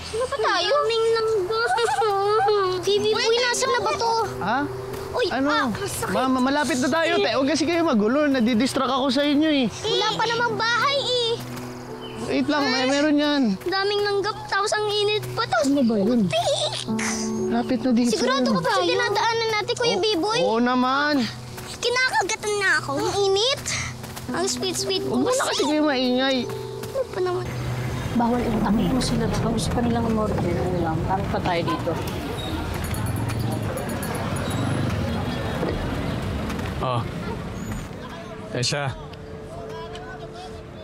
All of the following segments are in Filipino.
Saan ba tayo? Kaming lang ba? Bibi Boy, nasan na ba to? Ha? Uy, Ano? masakit. Malapit na tayo, te. Huwag kasi kayo magulo. Nadidistract ako sa inyo eh. Wala pa namang bahay eh. Wait lang, meron yan. Daming nanggap, tapos ang init pa. Tapos Ano ba yun? tiik. Lapit na dito. Sigurado ka ba sa dinadaanan natin, Kuya Biboy? Oo naman. Kinakagatan na ako. Ang init. Ang sweet-sweet ko. Huwag mo na kasi kayo maingay. Ano pa naman? Bawal utangin mo sila. Gusto pa nilang umorder. Ano lang, kami pa tayo dito. Oh. Tessa.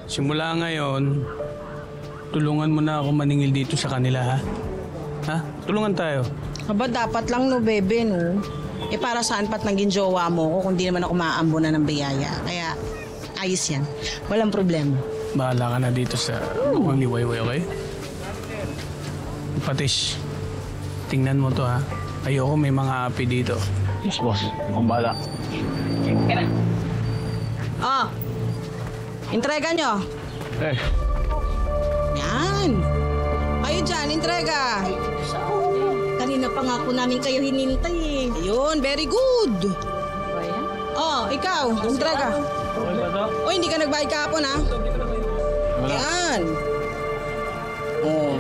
Simula ngayon, tulungan mo na ako maningil dito sa kanila, ha? Ha? Tulungan tayo. Aba, dapat lang no, bebe, no? Eh, para saan pat naging jowa mo ko kung di naman ako maaambo na ng biyaya. Kaya, ayos yan. Walang problema. Bahala ka na dito sa mukhang liwayway, okay? Patish, tingnan mo to, ha? Ayoko may mga api dito. Yes, boss. Akong bala. Oh, entrega nyo. Eh, Yan. Kayo dyan, entrega. Kanina pa nga po namin kayo hinintay eh. Ayun, very good. Oh, ikaw, entrega. O, hindi ka nagbayad kahapon, ha? Yan. Oh.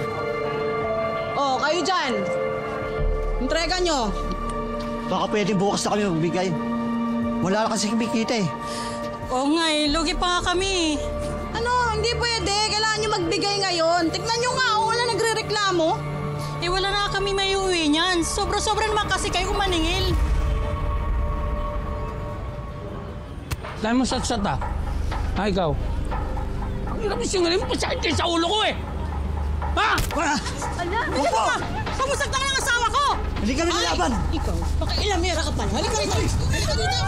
Oh, kayo dyan. Entrega nyo. Baka pwede bukas na kami magbigay. Wala na kasi kumikita eh. Oo nga eh, lugi pa nga kami. Ano, hindi pwede. Kailangan nyo magbigay ngayon. Tignan nyo nga, wala nagre-reklamo. Eh wala na kami may uwi niyan. Sobra-sobra naman kasi kayo maningil. Dahil mo sat-sat, ha? Ha, ikaw? Ang hirap singalin mo, pasakit kayo sa ulo ko, eh! Ha? Ano ba? Kamusagta ka ng asawa ko! Hindi kami nilaban! Ikaw, pakiilamera ka pala. Halika rito. Halika dito.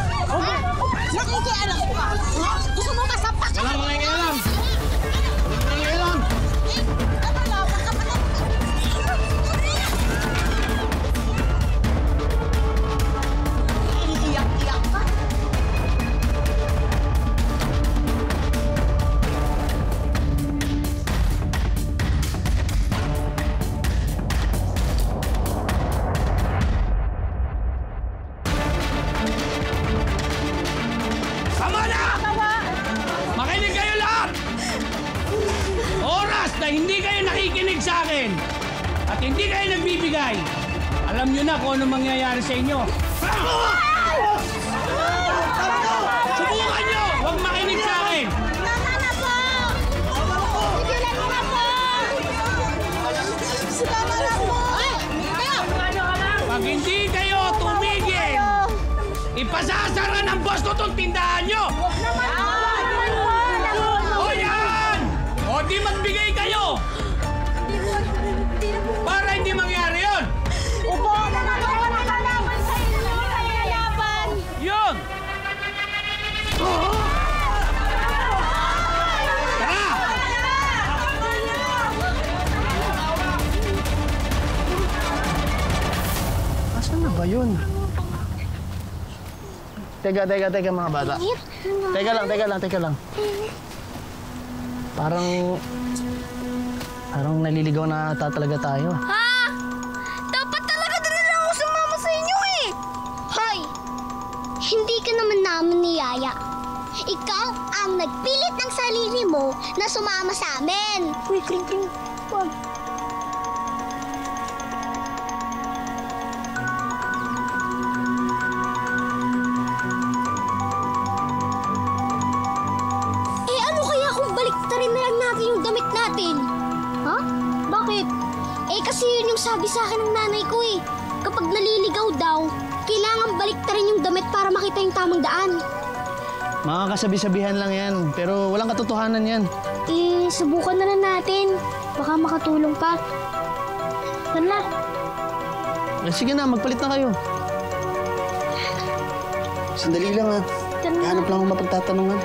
Nakikialam ko ka. Gusto mo kasapak ka? walang mga alam. Mga alam. Kapalaban ka pala. Iiyak-iyak ka. Tama na! Makinig kayo lahat! Oras na hindi kayo nakikinig sa akin at hindi kayo nagbibigay, alam nyo na kung ano mangyayari sa inyo. Subukan nyo! Huwag makinig sa akin! Tama na po! Sigilan mo na po! Tama na po. Pag hindi kayo tumigil, ipasasara ng boss ko itong tindahan nyo! O yan! O di magbigay kayo! Para hindi mangyari yun! Yun! Tara! Asan na ba yun? Teka mga bata. Teka lang. Parang naliligaw na ata talaga tayo. Ha? Dapat talaga din na ako sumama sa inyo eh! Hoy! Hindi ka naman namin niyaya. Ikaw ang nagpilit ng sarili mo na sumama sa amin. Uy, kling. Wag. Eh ano kaya kung baliktarin na lang natin yung damit natin? Ha? Bakit? Eh kasi yun yung sabi sa akin ng nanay ko eh. Kapag naliligaw daw, kailangan baliktarin yung damit para makita yung tamang daan. Mga kasabi-sabihan lang yan, pero walang katotohanan yan. Eh, subukan na lang natin. Baka makatulong pa. Tara. Sige na, magpalit na kayo. Sandali lang ha. Tara. Hanap lang ako mapagtatanungan.